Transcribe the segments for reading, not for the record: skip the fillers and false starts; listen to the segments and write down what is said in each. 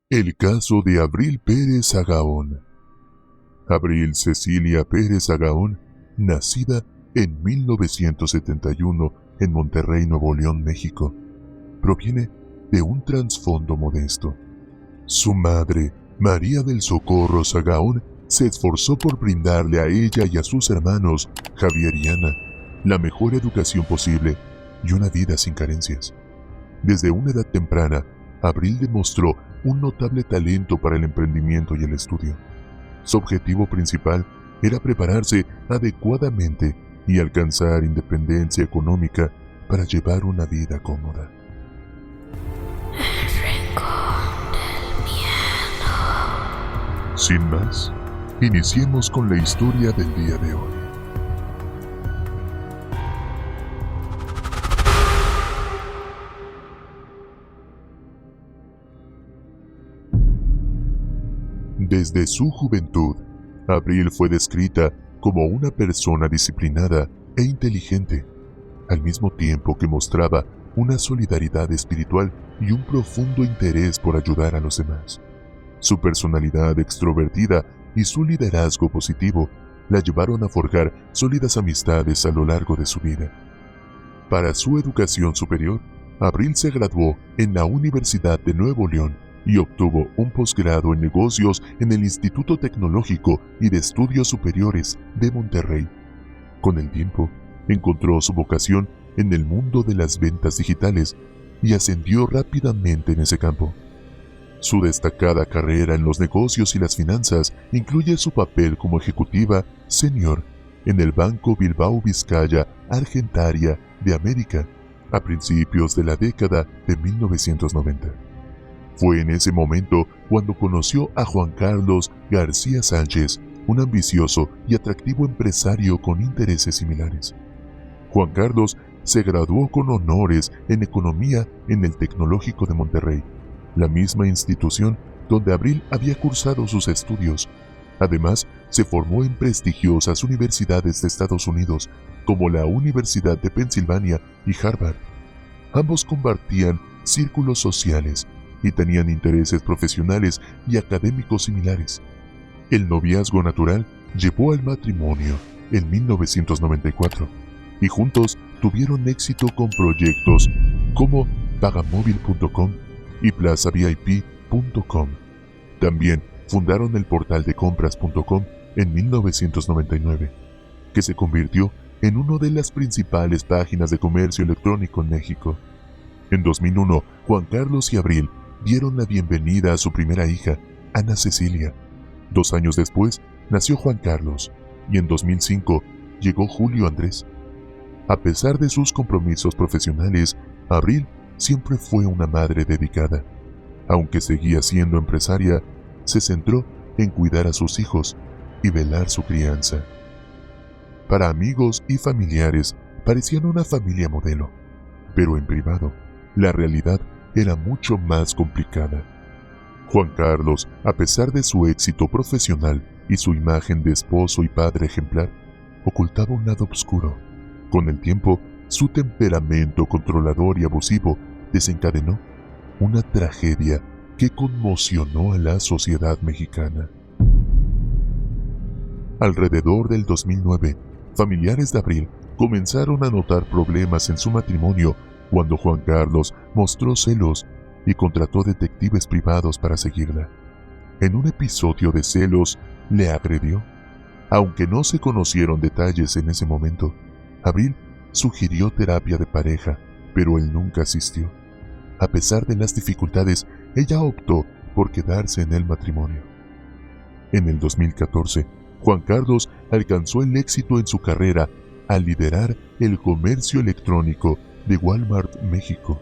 El caso de Abril Pérez Agaón. Abril Cecilia Pérez Agaón, nacida en 1971 en Monterrey, Nuevo León, México, proviene de un trasfondo modesto. Su madre, María del Socorro Sagaón, se esforzó por brindarle a ella y a sus hermanos, Javier y Ana, la mejor educación posible y una vida sin carencias. Desde una edad temprana, Abril demostró un notable talento para el emprendimiento y el estudio. Su objetivo principal era prepararse adecuadamente y alcanzar independencia económica para llevar una vida cómoda. El Rincón del Miedo. Sin más, iniciemos con la historia del día de hoy. Desde su juventud, Abril fue descrita como una persona disciplinada e inteligente, al mismo tiempo que mostraba una solidaridad espiritual y un profundo interés por ayudar a los demás. Su personalidad extrovertida y su liderazgo positivo la llevaron a forjar sólidas amistades a lo largo de su vida. Para su educación superior, Abril se graduó en la Universidad de Nuevo León y obtuvo un posgrado en negocios en el Instituto Tecnológico y de Estudios Superiores de Monterrey. Con el tiempo, encontró su vocación en el mundo de las ventas digitales y ascendió rápidamente en ese campo. Su destacada carrera en los negocios y las finanzas incluye su papel como ejecutiva senior en el Banco Bilbao Vizcaya Argentaria de América a principios de la década de 1990. Fue en ese momento cuando conoció a Juan Carlos García Sánchez, un ambicioso y atractivo empresario con intereses similares. Juan Carlos se graduó con honores en Economía en el Tecnológico de Monterrey, la misma institución donde Abril había cursado sus estudios. Además, se formó en prestigiosas universidades de Estados Unidos, como la Universidad de Pensilvania y Harvard. Ambos compartían círculos sociales y tenían intereses profesionales y académicos similares. El noviazgo natural llevó al matrimonio en 1994 y juntos tuvieron éxito con proyectos como Pagamóvil.com y PlazaVIP.com. También fundaron el portal de compras.com en 1999, que se convirtió en una de las principales páginas de comercio electrónico en México. En 2001, Juan Carlos y Abril dieron la bienvenida a su primera hija, Ana Cecilia. 2 años después, nació Juan Carlos, y en 2005 llegó Julio Andrés. A pesar de sus compromisos profesionales, Abril siempre fue una madre dedicada. Aunque seguía siendo empresaria, se centró en cuidar a sus hijos y velar su crianza. Para amigos y familiares, parecían una familia modelo, pero en privado, la realidad era mucho más complicada. Juan Carlos, a pesar de su éxito profesional y su imagen de esposo y padre ejemplar, ocultaba un lado oscuro. Con el tiempo, su temperamento controlador y abusivo desencadenó una tragedia que conmocionó a la sociedad mexicana. Alrededor del 2009, familiares de Abril comenzaron a notar problemas en su matrimonio cuando Juan Carlos mostró celos y contrató detectives privados para seguirla. En un episodio de celos, le agredió. Aunque no se conocieron detalles en ese momento, Abril sugirió terapia de pareja, pero él nunca asistió. A pesar de las dificultades, ella optó por quedarse en el matrimonio. En el 2014, Juan Carlos alcanzó el éxito en su carrera al liderar el comercio electrónico de Walmart México.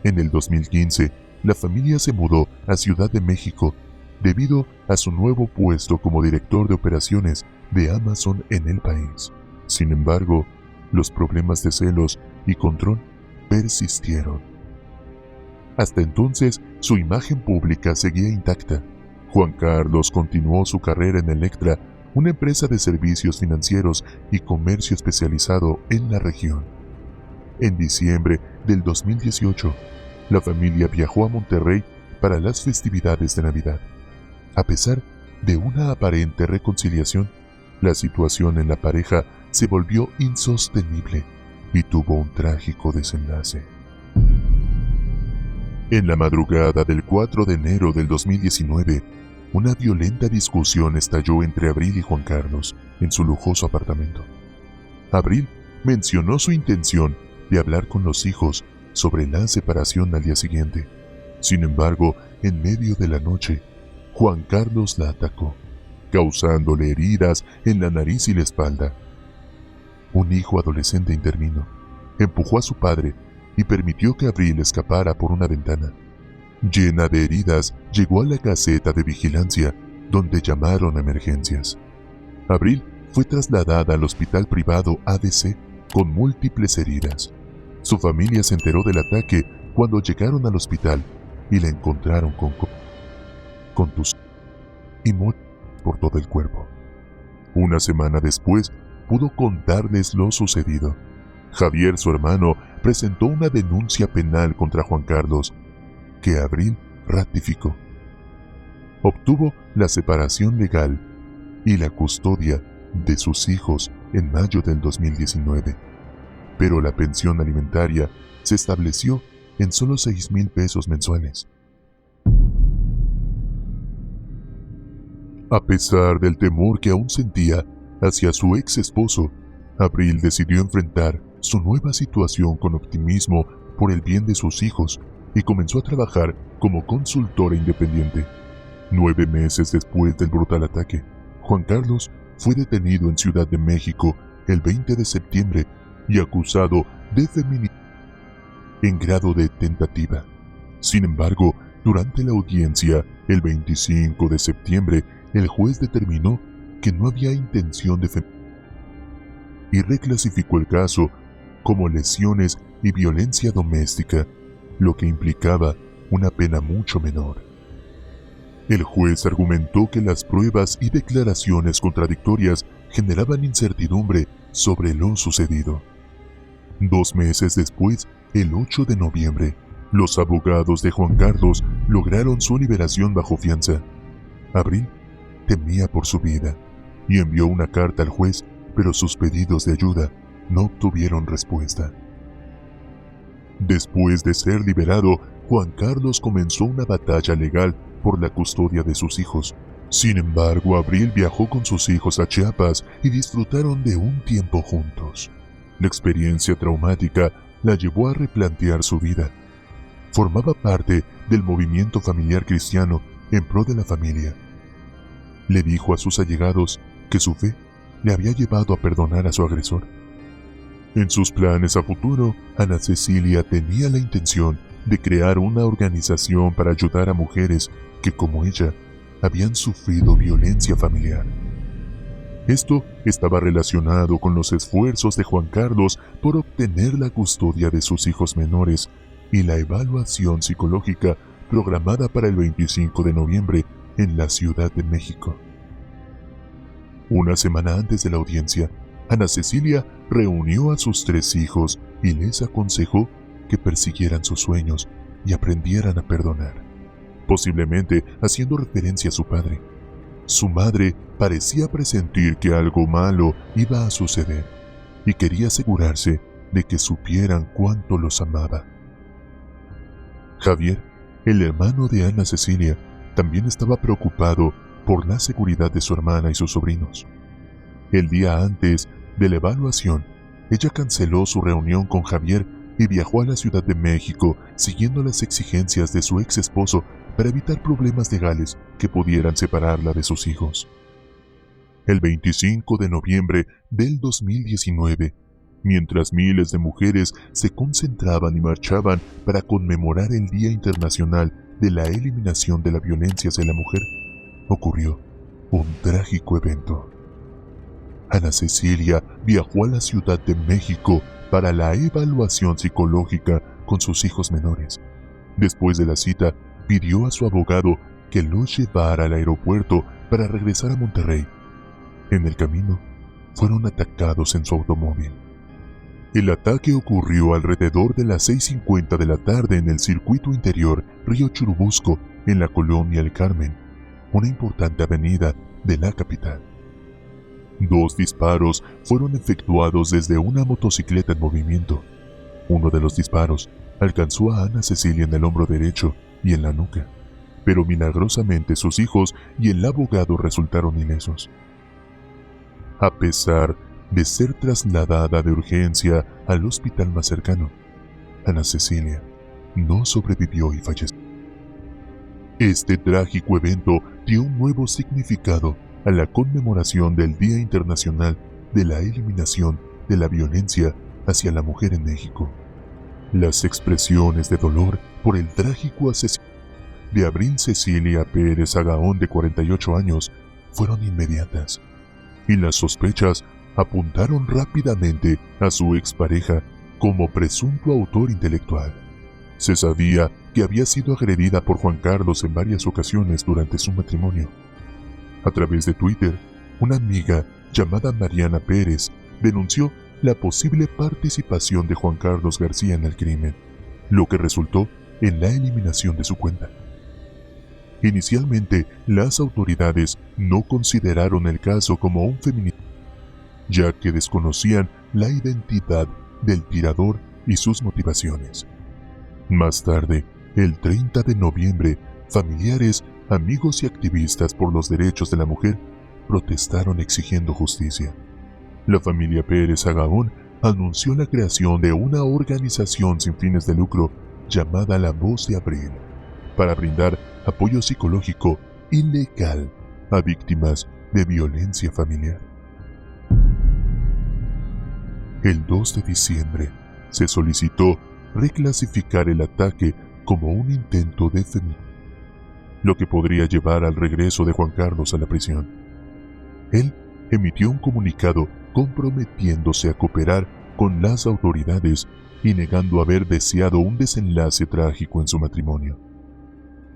En el 2015, la familia se mudó a Ciudad de México debido a su nuevo puesto como director de operaciones de Amazon en el país. Sin embargo, los problemas de celos y control persistieron. Hasta entonces, su imagen pública seguía intacta. Juan Carlos continuó su carrera en Electra, una empresa de servicios financieros y comercio especializado en la región. En diciembre del 2018, la familia viajó a Monterrey para las festividades de Navidad. A pesar de una aparente reconciliación, la situación en la pareja se volvió insostenible y tuvo un trágico desenlace. En la madrugada del 4 de enero del 2019, una violenta discusión estalló entre Abril y Juan Carlos en su lujoso apartamento. Abril mencionó su intención de hablar con los hijos sobre la separación al día siguiente. Sin embargo, en medio de la noche, Juan Carlos la atacó, causándole heridas en la nariz y la espalda. Un hijo adolescente intervino, empujó a su padre y permitió que Abril escapara por una ventana. Llena de heridas, llegó a la caseta de vigilancia, donde llamaron a emergencias. Abril fue trasladada al hospital privado ADC con múltiples heridas. Su familia se enteró del ataque cuando llegaron al hospital y la encontraron con contusión y moras por todo el cuerpo. Una semana después, pudo contarles lo sucedido. Javier, su hermano, presentó una denuncia penal contra Juan Carlos, que Abril ratificó. Obtuvo la separación legal y la custodia de sus hijos en mayo del 2019, pero la pensión alimentaria se estableció en solo 6,000 pesos mensuales. A pesar del temor que aún sentía hacia su ex esposo, Abril decidió enfrentar su nueva situación con optimismo por el bien de sus hijos y comenzó a trabajar como consultora independiente. 9 meses después del brutal ataque, Juan Carlos fue detenido en Ciudad de México el 20 de septiembre y acusado de feminicidio en grado de tentativa. Sin embargo, durante la audiencia, el 25 de septiembre, el juez determinó que no había intención de feminicidio y reclasificó el caso como lesiones y violencia doméstica, lo que implicaba una pena mucho menor. El juez argumentó que las pruebas y declaraciones contradictorias generaban incertidumbre sobre lo sucedido. 2 meses después, el 8 de noviembre, los abogados de Juan Carlos lograron su liberación bajo fianza. Abril temía por su vida y envió una carta al juez, pero sus pedidos de ayuda no obtuvieron respuesta. Después de ser liberado, Juan Carlos comenzó una batalla legal por la custodia de sus hijos. Sin embargo, Abril viajó con sus hijos a Chiapas y disfrutaron de un tiempo juntos. La experiencia traumática la llevó a replantear su vida. Formaba parte del movimiento familiar cristiano en pro de la familia. Le dijo a sus allegados que su fe le había llevado a perdonar a su agresor. En sus planes a futuro, Ana Cecilia tenía la intención de crear una organización para ayudar a mujeres que, como ella, habían sufrido violencia familiar. Esto estaba relacionado con los esfuerzos de Juan Carlos por obtener la custodia de sus hijos menores y la evaluación psicológica programada para el 25 de noviembre en la Ciudad de México. Una semana antes de la audiencia, Ana Cecilia reunió a sus 3 hijos y les aconsejó que persiguieran sus sueños y aprendieran a perdonar, posiblemente haciendo referencia a su padre. Su madre parecía presentir que algo malo iba a suceder y quería asegurarse de que supieran cuánto los amaba. Javier, el hermano de Ana Cecilia, también estaba preocupado por la seguridad de su hermana y sus sobrinos. El día antes de la evaluación, ella canceló su reunión con Javier y viajó a la Ciudad de México siguiendo las exigencias de su ex esposo para evitar problemas legales que pudieran separarla de sus hijos. El 25 de noviembre del 2019, mientras miles de mujeres se concentraban y marchaban para conmemorar el Día Internacional de la Eliminación de la Violencia hacia la Mujer, ocurrió un trágico evento. Ana Cecilia viajó a la Ciudad de México para la evaluación psicológica con sus hijos menores. Después de la cita, pidió a su abogado que los llevara al aeropuerto para regresar a Monterrey. En el camino, fueron atacados en su automóvil. El ataque ocurrió alrededor de las 6:50 de la tarde en el circuito interior Río Churubusco, en la colonia El Carmen, una importante avenida de la capital. 2 disparos fueron efectuados desde una motocicleta en movimiento. Uno de los disparos alcanzó a Ana Cecilia en el hombro derecho y en la nuca, pero milagrosamente sus hijos y el abogado resultaron ilesos. A pesar de ser trasladada de urgencia al hospital más cercano, Ana Cecilia no sobrevivió y falleció. Este trágico evento dio un nuevo significado a la conmemoración del Día Internacional de la Eliminación de la Violencia hacia la Mujer en México. Las expresiones de dolor por el trágico asesinato de Abril Cecilia Pérez Agaón, de 48 años, fueron inmediatas, y las sospechas apuntaron rápidamente a su expareja como presunto autor intelectual. Se sabía que había sido agredida por Juan Carlos en varias ocasiones durante su matrimonio. A través de Twitter, una amiga llamada Mariana Pérez denunció la posible participación de Juan Carlos García en el crimen, lo que resultó en la eliminación de su cuenta. Inicialmente, las autoridades no consideraron el caso como un feminicidio, ya que desconocían la identidad del tirador y sus motivaciones. Más tarde, el 30 de noviembre, familiares, amigos y activistas por los derechos de la mujer protestaron exigiendo justicia. La familia Pérez Agaón anunció la creación de una organización sin fines de lucro llamada La Voz de Abril, para brindar apoyo psicológico y legal a víctimas de violencia familiar. El 2 de diciembre se solicitó reclasificar el ataque como un intento de femicidio, lo que podría llevar al regreso de Juan Carlos a la prisión. Él emitió un comunicado comprometiéndose a cooperar con las autoridades y negando haber deseado un desenlace trágico en su matrimonio.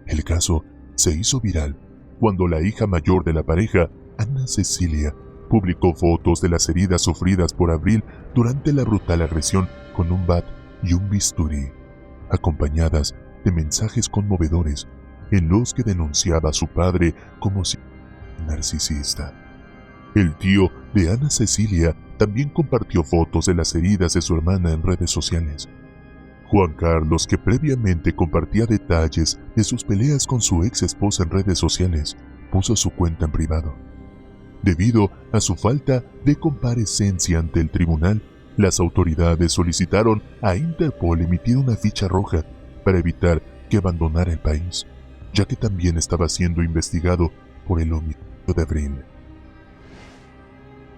El caso se hizo viral cuando la hija mayor de la pareja, Ana Cecilia, publicó fotos de las heridas sufridas por Abril durante la brutal agresión con un bat y un bisturí, acompañadas de mensajes conmovedores en los que denunciaba a su padre como narcisista. El tío de Ana Cecilia también compartió fotos de las heridas de su hermana en redes sociales. Juan Carlos, que previamente compartía detalles de sus peleas con su ex esposa en redes sociales, puso su cuenta en privado. Debido a su falta de comparecencia ante el tribunal, las autoridades solicitaron a Interpol emitir una ficha roja para evitar que abandonara el país, ya que también estaba siendo investigado por el homicidio de Abril.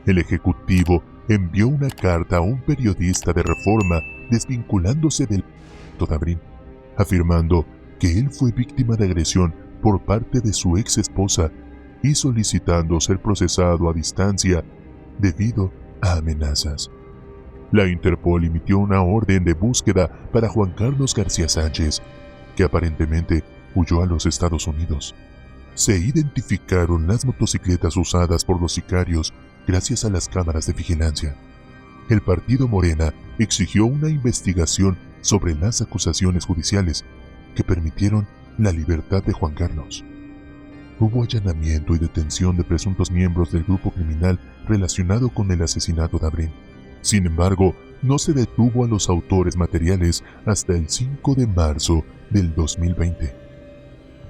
El ejecutivo envió una carta a un periodista de Reforma desvinculándose del asesinato de Abril, afirmando que él fue víctima de agresión por parte de su ex esposa y solicitando ser procesado a distancia debido a amenazas. La Interpol emitió una orden de búsqueda para Juan Carlos García Sánchez, que aparentemente huyó a los Estados Unidos. Se identificaron las motocicletas usadas por los sicarios gracias a las cámaras de vigilancia. El partido Morena exigió una investigación sobre las acusaciones judiciales que permitieron la libertad de Juan Carlos. Hubo allanamiento y detención de presuntos miembros del grupo criminal relacionado con el asesinato de Abril. Sin embargo, no se detuvo a los autores materiales hasta el 5 de marzo del 2020.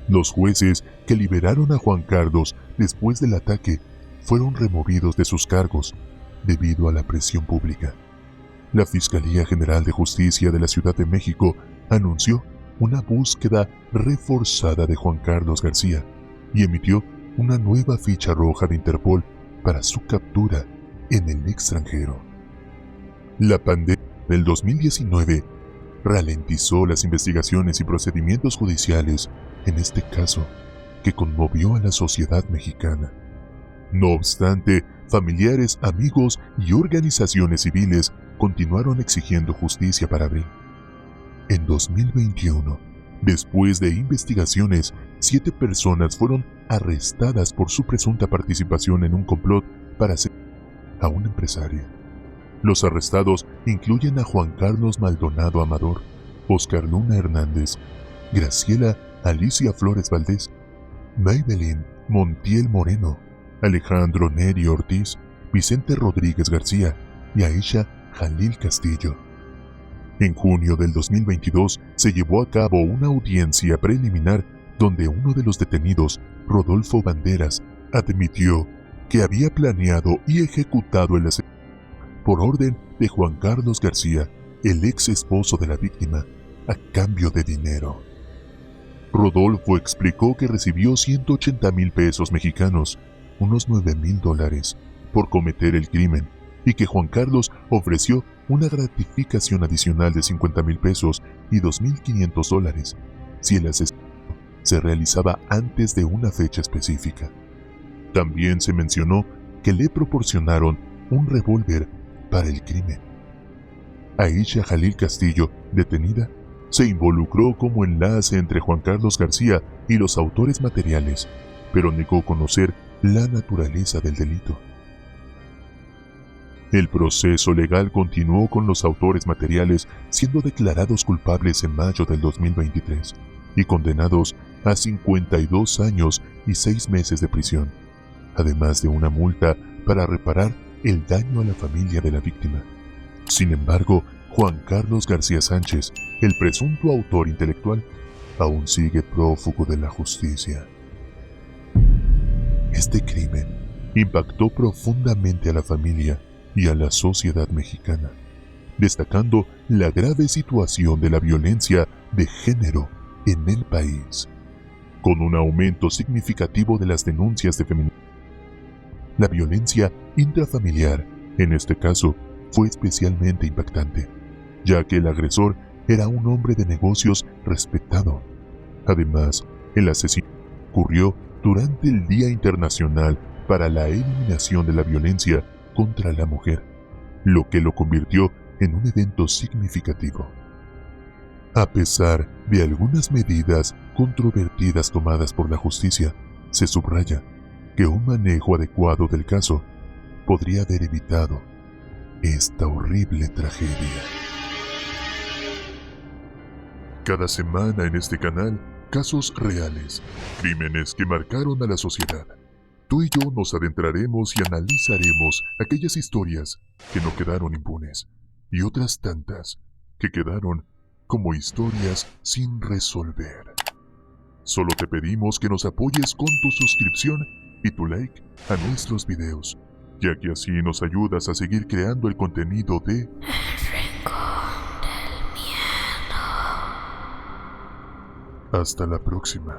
Los jueces que liberaron a Juan Carlos después del ataque fueron removidos de sus cargos debido a la presión pública. La Fiscalía General de Justicia de la Ciudad de México anunció una búsqueda reforzada de Juan Carlos García y emitió una nueva ficha roja de Interpol para su captura en el extranjero. La pandemia del 2019 ralentizó las investigaciones y procedimientos judiciales en este caso, que conmovió a la sociedad mexicana. No obstante, familiares, amigos y organizaciones civiles continuaron exigiendo justicia para Abril. En 2021, después de investigaciones, 7 personas fueron arrestadas por su presunta participación en un complot para asesinar a una empresaria. Los arrestados incluyen a Juan Carlos Maldonado Amador, Oscar Luna Hernández, Graciela Alicia Flores Valdés, Maybelline Montiel Moreno, Alejandro Neri Ortiz, Vicente Rodríguez García y Aisha Jalil Castillo. En junio del 2022 se llevó a cabo una audiencia preliminar donde uno de los detenidos, Rodolfo Banderas, admitió que había planeado y ejecutado el asesinato por orden de Juan Carlos García, el ex esposo de la víctima, a cambio de dinero. Rodolfo explicó que recibió 180,000 pesos mexicanos, unos $9,000, por cometer el crimen, y que Juan Carlos ofreció una gratificación adicional de 50,000 pesos y $2,500 si el asesinato se realizaba antes de una fecha específica. También se mencionó que le proporcionaron un revólver para el crimen. Aisha Jalil Castillo, detenida, se involucró como enlace entre Juan Carlos García y los autores materiales, pero negó conocer la naturaleza del delito. El proceso legal continuó con los autores materiales siendo declarados culpables en mayo del 2023 y condenados a 52 años y 6 meses de prisión, además de una multa para reparar el daño a la familia de la víctima. Sin embargo, Juan Carlos García Sánchez, el presunto autor intelectual, aún sigue prófugo de la justicia. Este crimen impactó profundamente a la familia y a la sociedad mexicana, destacando la grave situación de la violencia de género en el país, con un aumento significativo de las denuncias de feminicidio. La violencia intrafamiliar, en este caso, fue especialmente impactante, ya que el agresor era un hombre de negocios respetado. Además, el asesinato ocurrió durante el Día Internacional para la Eliminación de la Violencia contra la Mujer, lo que lo convirtió en un evento significativo. A pesar de algunas medidas controvertidas tomadas por la justicia, se subraya que un manejo adecuado del caso podría haber evitado esta horrible tragedia. Cada semana en este canal, casos reales, crímenes que marcaron a la sociedad. Tú y yo nos adentraremos y analizaremos aquellas historias que no quedaron impunes y otras tantas que quedaron como historias sin resolver. Solo te pedimos que nos apoyes con tu suscripción y tu like a nuestros videos, ya que así nos ayudas a seguir creando el contenido de El Rincón del Miedo. Hasta la próxima.